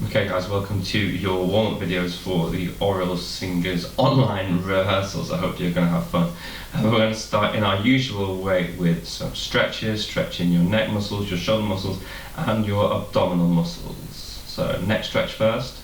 Okay guys, welcome to your warm-up videos for the Oriels Singers online rehearsals. I hope you're going to have fun. We're going to start in our usual way with some stretches, stretching your neck muscles, your shoulder muscles and your abdominal muscles. So neck stretch first.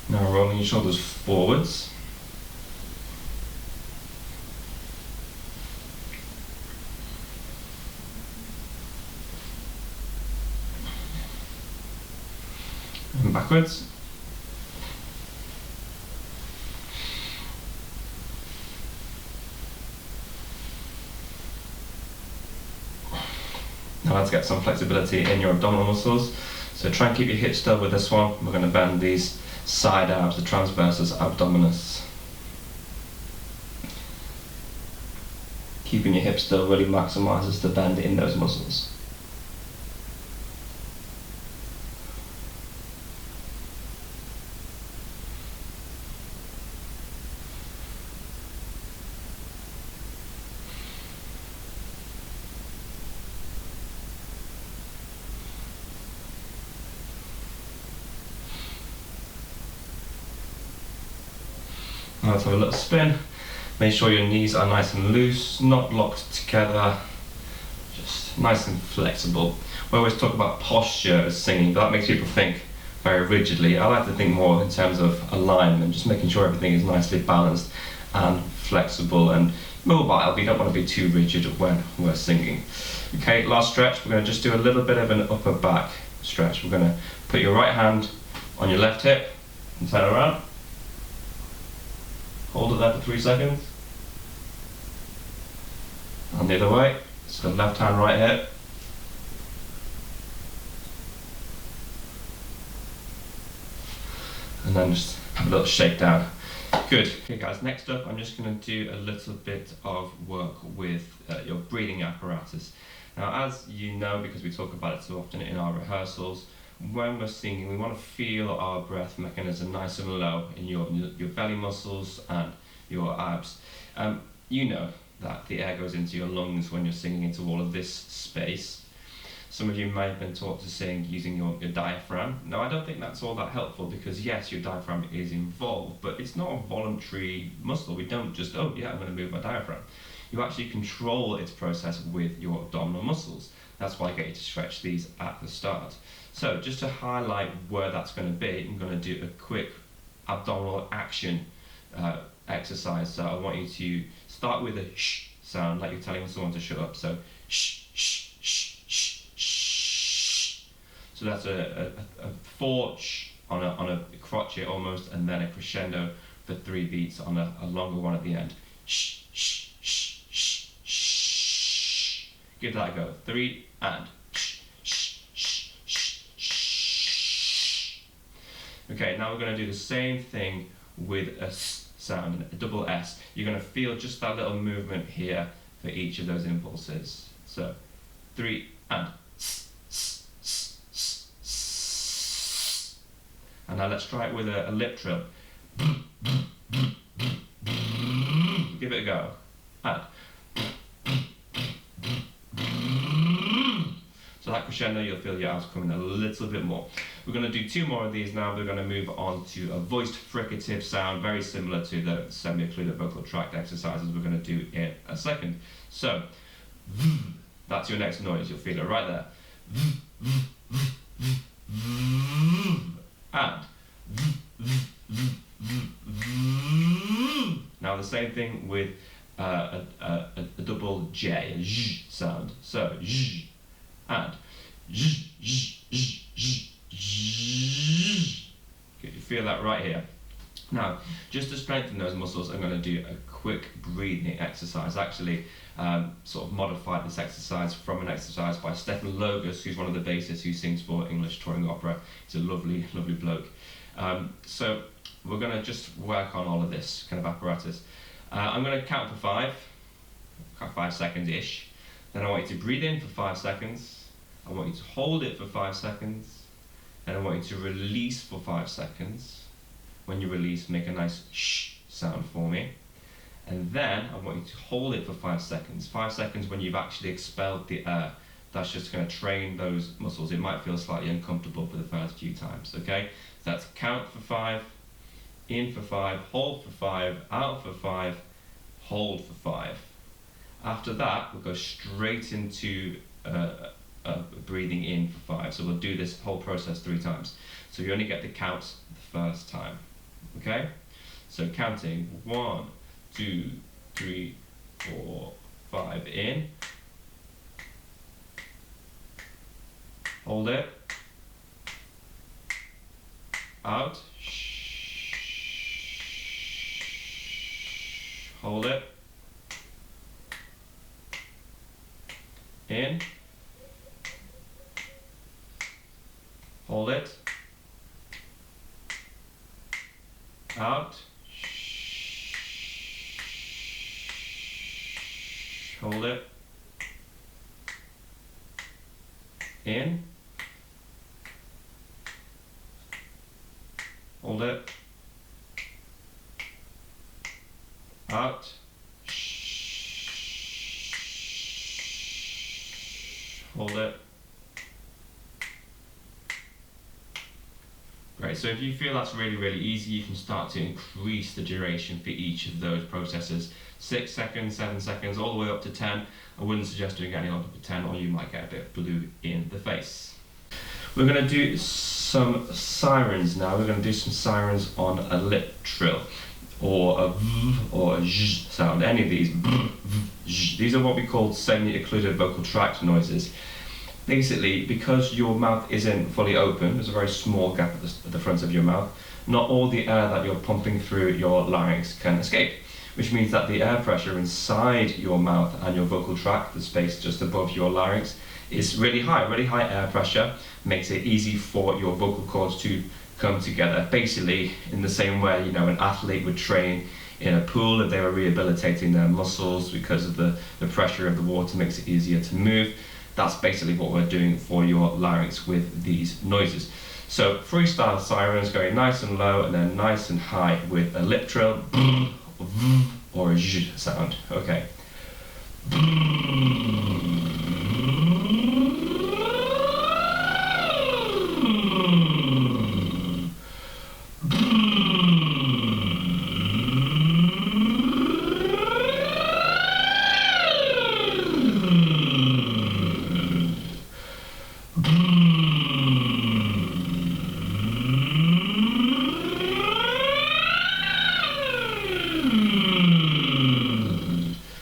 Now rolling your shoulders forwards. And backwards. Now let's get some flexibility in your abdominal muscles. So try and keep your hips still with this one. We're going to bend these side abs, the transversus abdominis. Keeping your hips still really maximizes the bend in those muscles. Now let's have a little spin. Make sure your knees are nice and loose, not locked together, just nice and flexible. We always talk about posture as singing, but that makes people think very rigidly. I like to think more in terms of alignment, just making sure everything is nicely balanced and flexible and mobile. We don't want to be too rigid when we're singing. Okay, last stretch, we're going to just do a little bit of an upper back stretch. We're going to put your right hand on your left hip and turn around. Hold it there for 3 seconds. And the other way, so left hand, right hip. And then just have a little shakedown. Good. Okay guys, next up I'm just going to do a little bit of work with your breathing apparatus. Now as you know, because we talk about it so often in our rehearsals, when we're singing, we want to feel our breath mechanism nice and low in your belly muscles and your abs. You know that the air goes into your lungs when you're singing into all of this space. Some of you may have been taught to sing using your diaphragm. Now I don't think that's all that helpful because yes, your diaphragm is involved, but it's not a voluntary muscle. We don't just, oh yeah, I'm going to move my diaphragm. You actually control its process with your abdominal muscles. That's why I get you to stretch these at the start. So just to highlight where that's going to be, I'm going to do a quick abdominal action exercise. So I want you to start with a sh sound, like you're telling someone to shut up. So sh, sh, sh, sh, sh. So that's a 4 sh on a crotchet almost, and then a crescendo for 3 beats on a longer one at the end. Sh, sh, sh, sh, sh. Give that a go. 3 and. Okay, now we're going to do the same thing with a s sound, a double S. You're going to feel just that little movement here for each of those impulses. So 3 and. And now let's try it with a lip trill. Give it a go. And. So that crescendo, you'll feel your abs coming a little bit more. We're going to do 2 more of these now. We're going to move on to a voiced fricative sound, very similar to the semi-occluded vocal tract exercises we're going to do in a second. So, that's your next noise. You'll feel it right there. And. Now the same thing with a double J, a Z sound. So, Z. And good, you feel that right here. Now, just to strengthen those muscles, I'm going to do a quick breathing exercise. Actually, sort of modified this exercise from an exercise by Stefan Logus, who's one of the bassists who sings for English touring opera. He's a lovely, lovely bloke. So We're going to just work on all of this kind of apparatus. I'm going to count for 5 seconds-ish. Then I want you to breathe in for 5 seconds. I want you to hold it for 5 seconds. Then I want you to release for 5 seconds. When you release, make a nice shh sound for me. And then I want you to hold it for 5 seconds. 5 seconds when you've actually expelled the air. That's just going to train those muscles. It might feel slightly uncomfortable for the first few times, okay? So that's count for 5, in for 5, hold for 5, out for 5, hold for 5. After that, we'll go straight into breathing in for 5. So we'll do this whole process 3 times. So you only get the count the first time, okay? So counting 1, 2, 3, 4, 5 in. Hold it. Out. Hold it. In. Hold it. Out. Hold it. In. Hold it. Out. Hold it. Great, so if you feel that's really easy, you can start to increase the duration for each of those processes. 6 seconds, 7 seconds, all the way up to 10. I wouldn't suggest doing any longer for 10 or you might get a bit blue in the face. We're going to do some sirens now. We're going to do some sirens on a lip trill, or a v or a zh sound, any of these. These are what we call semi-occluded vocal tract noises. Basically, because your mouth isn't fully open, there's a very small gap at the front of your mouth, not all the air that you're pumping through your larynx can escape, which means that the air pressure inside your mouth and your vocal tract, the space just above your larynx, is really high air pressure, makes it easy for your vocal cords to come together. Basically, in the same way, you know, an athlete would train in a pool if they were rehabilitating their muscles because of the pressure of the water makes it easier to move. That's basically what we're doing for your larynx with these noises. So freestyle sirens going nice and low and then nice and high with a lip trill or a zh sound. Okay.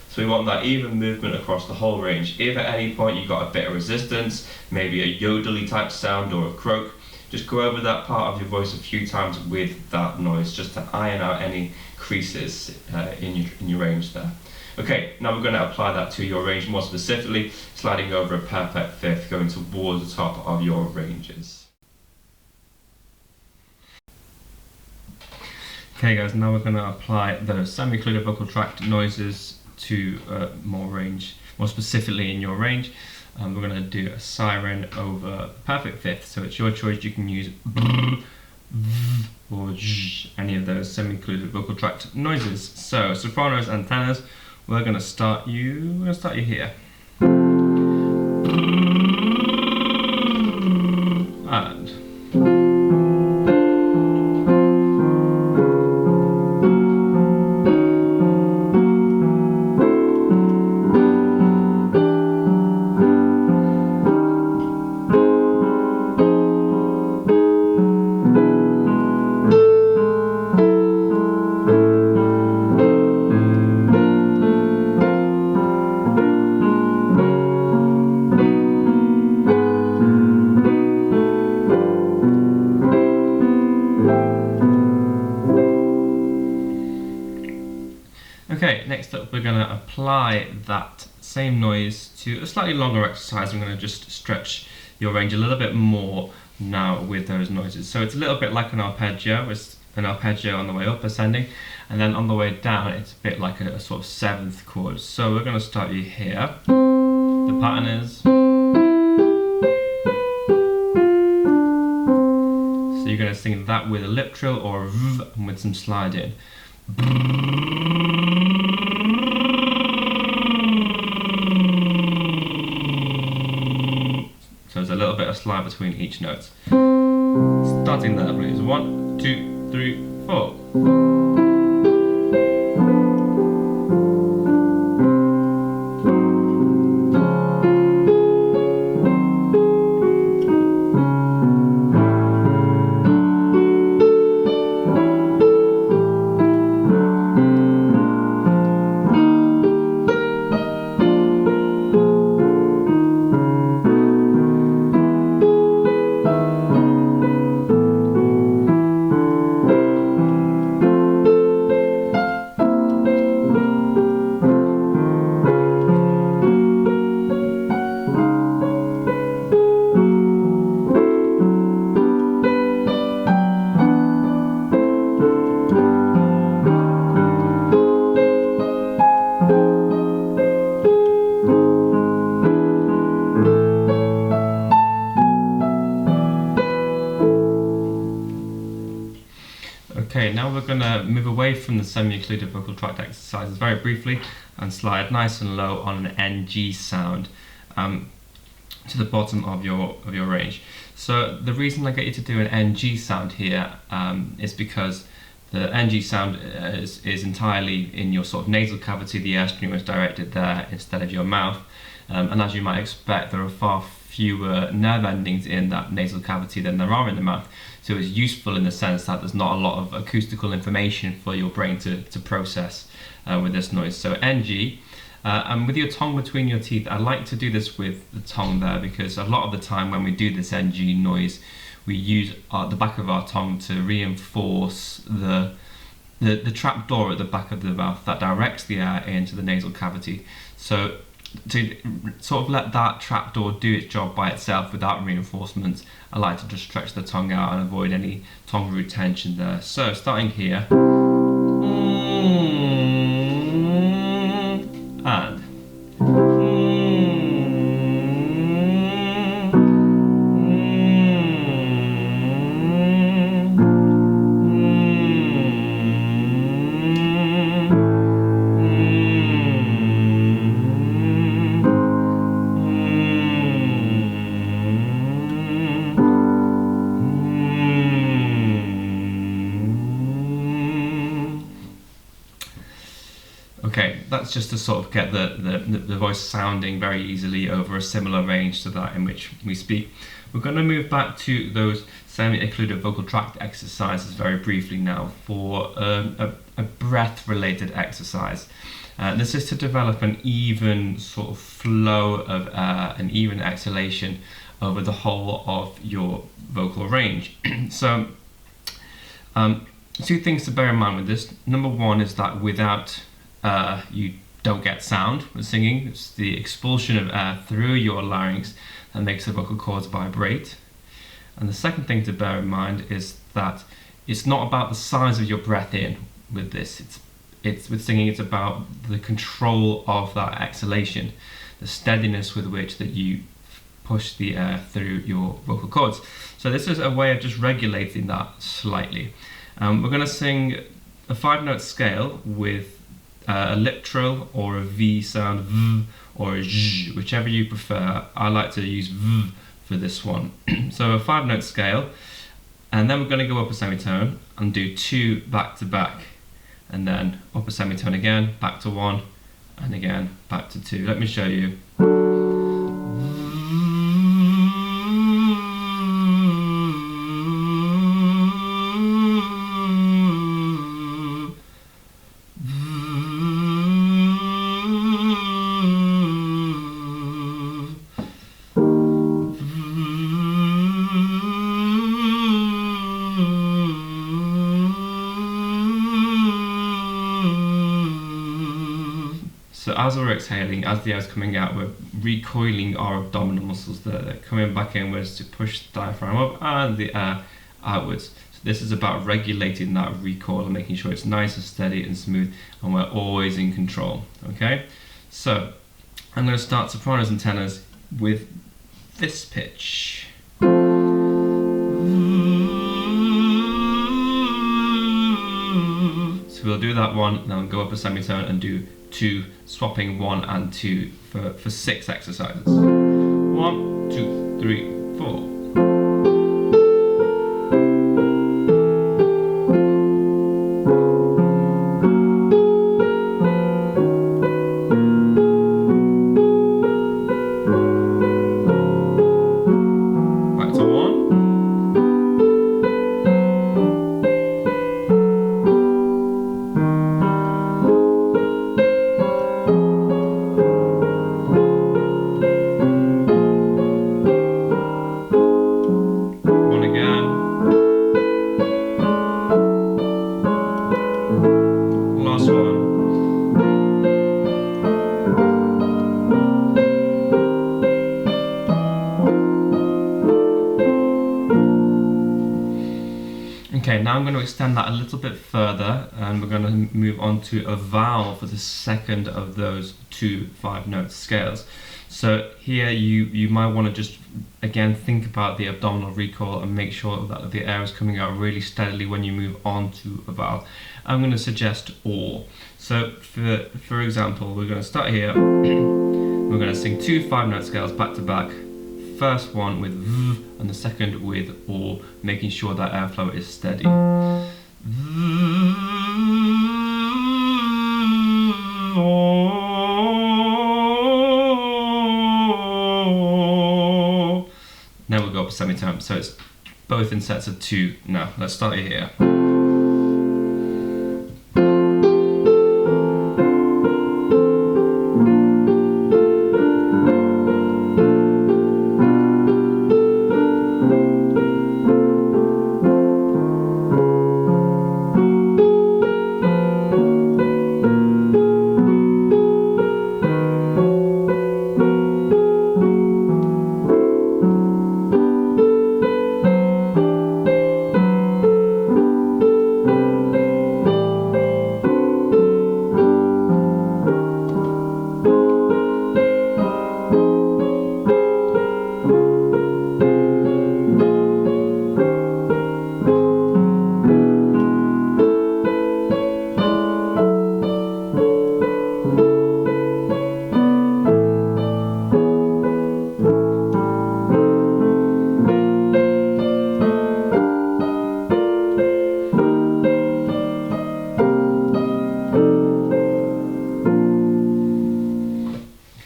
So we want that even movement across the whole range. If at any point you've got a bit of resistance, maybe a yodely type sound or a croak, just go over that part of your voice a few times with that noise just to iron out any creases in your range there. Okay, now we're going to apply that to your range more specifically, sliding over a perfect fifth, going towards the top of your ranges. Okay guys, now we're going to apply the semi-occluded vocal tract noises to more range, more specifically in your range. We're going to do a siren over perfect fifth, so it's your choice. You can use or any of those semi-occluded vocal tract noises. So sopranos and tenors, we're going to start you here. And okay, next up we're going to apply that same noise to a slightly longer exercise. I'm going to just stretch your range a little bit more now with those noises. So it's a little bit like an arpeggio. It's an arpeggio on the way up, ascending, and then on the way down it's a bit like a sort of seventh chord. So we're going to start you here. The pattern is, so you're going to sing that with a lip trill or a v and with some slide in. So there's a little bit of slide between each note. Starting there, please. 1, 2, 3, 4. Okay, now we're going to move away from the semi-occluded vocal tract exercises very briefly and slide nice and low on an NG sound to the bottom of your range. So the reason I get you to do an NG sound here is because the NG sound is entirely in your sort of nasal cavity. The airstream is directed there instead of your mouth, and as you might expect, there are far fewer nerve endings in that nasal cavity than there are in the mouth. So it's useful in the sense that there's not a lot of acoustical information for your brain to process with this noise. So NG, and with your tongue between your teeth, I like to do this with the tongue there because a lot of the time when we do this NG noise, we use the back of our tongue to reinforce the trap door at the back of the mouth that directs the air into the nasal cavity. So to sort of let that trapdoor do its job by itself without reinforcements, I like to just stretch the tongue out and avoid any tongue root tension there. So starting here, and okay, that's just to sort of get the voice sounding very easily over a similar range to that in which we speak. We're going to move back to those semi-occluded vocal tract exercises very briefly now for a breath-related exercise. This is to develop an even sort of flow of air, an even exhalation over the whole of your vocal range. So, two things to bear in mind with this. Number one is that without you don't get sound with singing. It's the expulsion of air through your larynx that makes the vocal cords vibrate. And the second thing to bear in mind is that it's not about the size of your breath in with this. It's with singing, it's about the control of that exhalation, the steadiness with which that you push the air through your vocal cords. So this is a way of just regulating that slightly. We're going to sing a 5-note scale with a lip trill or a V sound, V, or a Z, whichever you prefer. I like to use V for this one. So a 5-note scale, and then we're going to go up a semitone and do 2 back to back, and then up a semitone again, back to 1, and again back to 2. Let me show you. So as we're exhaling, as the air's coming out, we're recoiling our abdominal muscles there. They're coming back inwards to push the diaphragm up and the air outwards. So This is about regulating that recoil and making sure it's nice and steady and smooth, and we're always in control. Okay, so I'm going to start sopranos and tenors with this pitch. So we'll do that one, then we'll go up a semitone and do 2, swapping 1 and 2 for 6 exercises. 1, 2, 3, 4. Okay, now I'm going to extend that a little bit further, and we're going to move on to a vowel for the second of those 2 5-note scales. So here you might want to just again think about the abdominal recoil and make sure that the air is coming out really steadily when you move on to a vowel. I'm going to suggest or. So for example, we're going to start here. We're going to sing 2 5-note scales back to back. First one with v and the second with or, making sure that airflow is steady. Now we'll go up a semitone, so it's both in sets of 2. Now let's start here.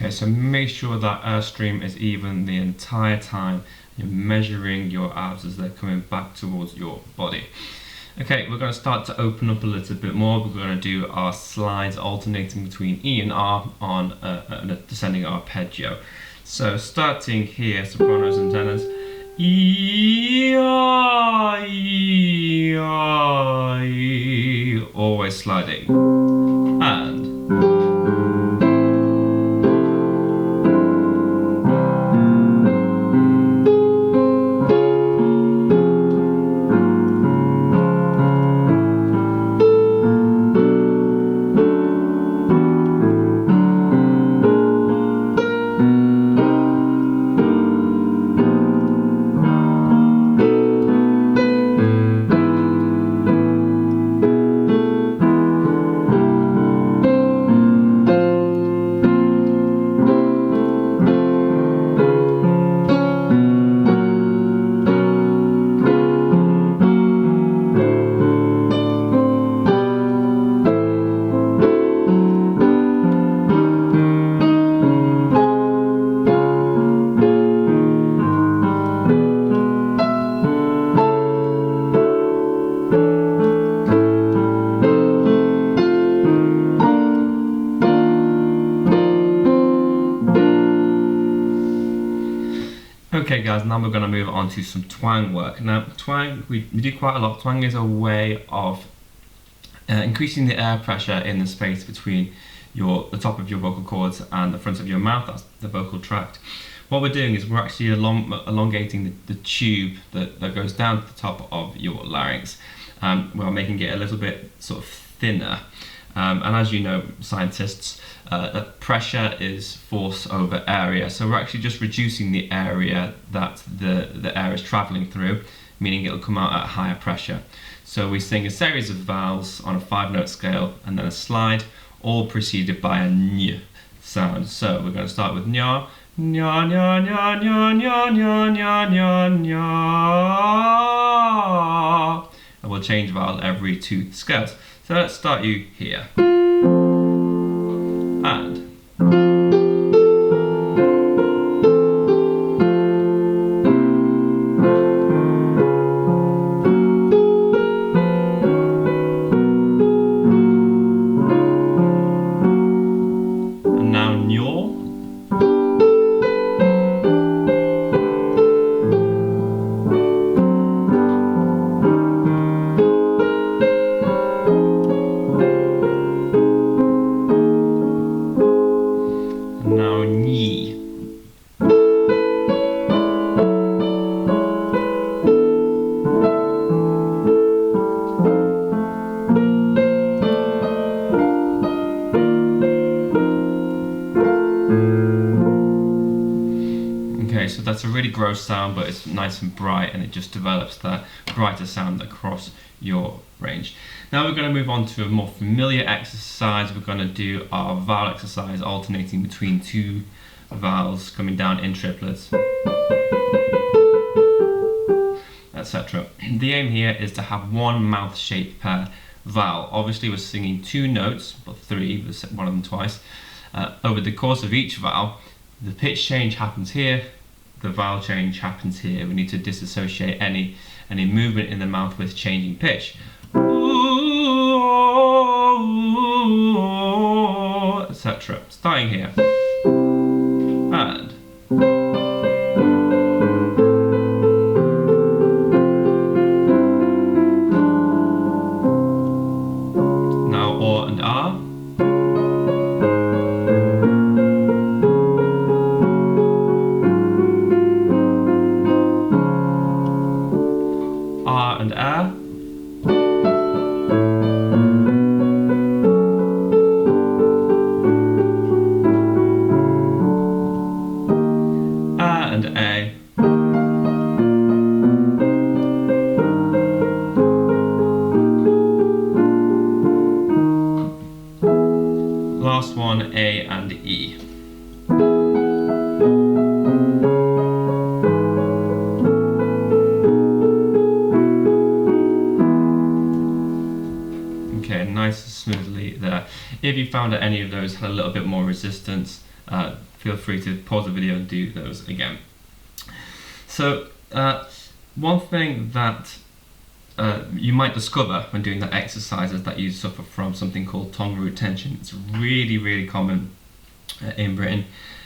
So make sure that airstream is even the entire time. You're measuring your abs as they're coming back towards your body. Okay, we're going to start to open up a little bit more. We're going to do our slides alternating between E and R on a descending arpeggio. So starting here, sopranos and tenors. E, I, E, I, E, always sliding. And okay guys, now we're going to move on to some twang work. Now twang, we do quite a lot. Twang is a way of increasing the air pressure in the space between the top of your vocal cords and the front of your mouth. That's the vocal tract. what we're doing is we're actually elongating the tube that goes down to the top of your larynx. We're making it a little bit sort of thinner. And as you know, scientists, pressure is force over area. So we're actually just reducing the area that the air is traveling through, meaning it'll come out at higher pressure. So we sing a series of vowels on a 5-note scale and then a slide, all preceded by a n sound. So we're going to start with nya, nya, nya, nya, nya, nya, nya, nya, nya, nya. And we'll change vowel every 2 scales. So let's start you here. And now nyo. Now ni. Okay, so that's a really gross sound, but it's nice and bright, and it just develops that brighter sound across your range. Now we're going to move on to a more familiar exercise. We're going to do our vowel exercise, alternating between 2 vowels coming down in triplets, etc. The aim here is to have one mouth shape per vowel. Obviously we're singing 2 notes, but 3, one of them twice. Over the course of each vowel, the pitch change happens here, the vowel change happens here. We need to disassociate any movement in the mouth with changing pitch. Etc. Starting here. And now or and ah. Ah and ah. Ah and a. Last one, A and E. Okay, nice and smoothly there. If you found that any of those had a little bit more resistance, feel free to pause the video and do those again. So one thing that you might discover when doing that exercise is that you suffer from something called tongue root tension. It's really common in Britain,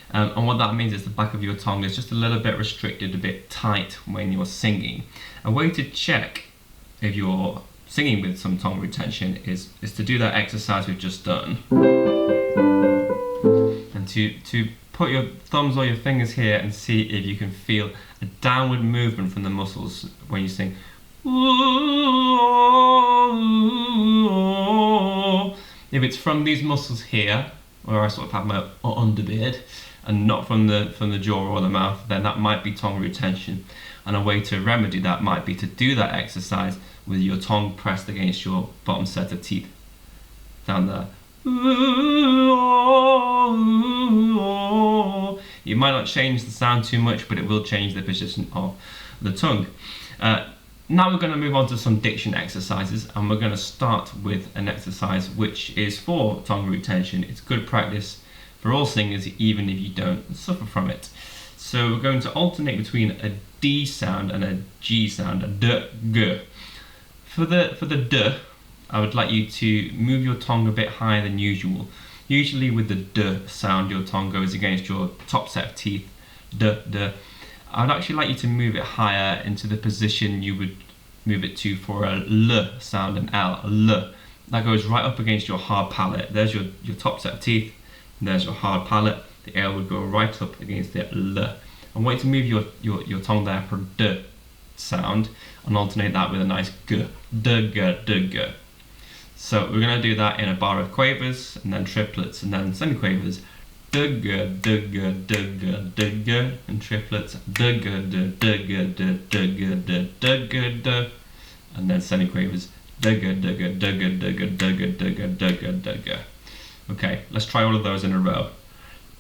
and what that means is the back of your tongue is just a little bit restricted, a bit tight when you're singing. A way to check if you're singing with some tongue root tension is to do that exercise we've just done, and to put your thumbs or your fingers here and see if you can feel a downward movement from the muscles when you sing. If it's from these muscles here, where I sort of have my underbeard, and not from the jaw or the mouth, then that might be tongue root tension. And a way to remedy that might be to do that exercise with your tongue pressed against your bottom set of teeth, down there. You might not change the sound too much, but it will change the position of the tongue. Now we're going to move on to some diction exercises, and we're going to start with an exercise which is for tongue root tension. It's good practice for all singers, even if you don't suffer from it. So we're going to alternate between a D sound and a G sound, a D, G. For the D, I would like you to move your tongue a bit higher than usual. Usually with the D sound, your tongue goes against your top set of teeth, D, D. I'd actually like you to move it higher into the position you would move it to for a L sound, an L, a L. That goes right up against your hard palate. There's your top set of teeth, and there's your hard palate. The L would go right up against the L. I want you to move your tongue there for D sound and alternate that with a nice G. D, G, D, G. So we're going to do that in a bar of quavers and then triplets and then semiquavers. D, G, D, G, D, G, D, G, and triplets. D, G, D, D, G, D, D, G, D, D, G, D, and then semiquavers. D, G, D, G, D, G, D, G, D, G, D, G, D, G, D, G. Okay, let's try all of those in a row.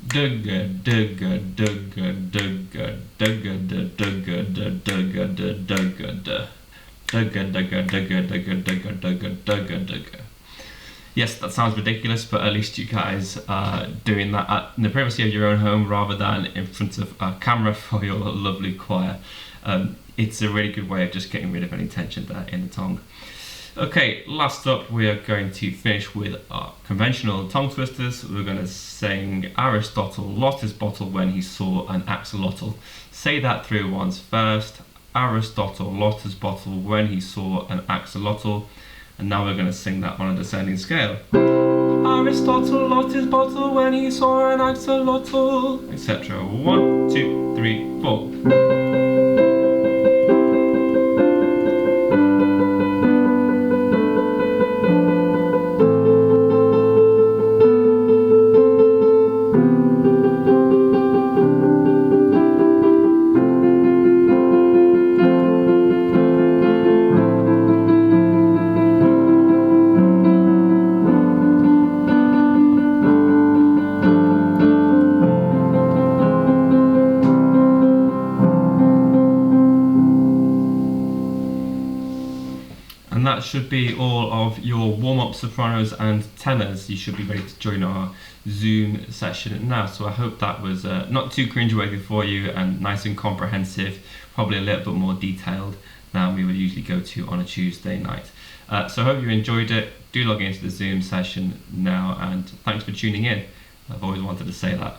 D, G, D, G, D, G, D, G, D, G, D, D, G, D, D, G, D, D, G, D. Yes, that sounds ridiculous, but at least you guys are doing that in the privacy of your own home rather than in front of a camera for your lovely choir. It's a really good way of just getting rid of any tension there in the tongue. Okay, last up we are going to finish with our conventional tongue twisters. We're going to sing Aristotle lost his bottle when he saw an axolotl. Say that through once first. Aristotle lost his bottle when he saw an axolotl. And now we're going to sing that on a descending scale. Aristotle lost his bottle when he saw an axolotl, etc. 1, 2, 3, 4. And that should be all of your warm-up sopranos and tenors. You should be ready to join our Zoom session now. So I hope that was not too cringe-worthy for you and nice and comprehensive, probably a little bit more detailed than we would usually go to on a Tuesday night. So I hope you enjoyed it. Do log into the Zoom session now, and thanks for tuning in. I've always wanted to say that.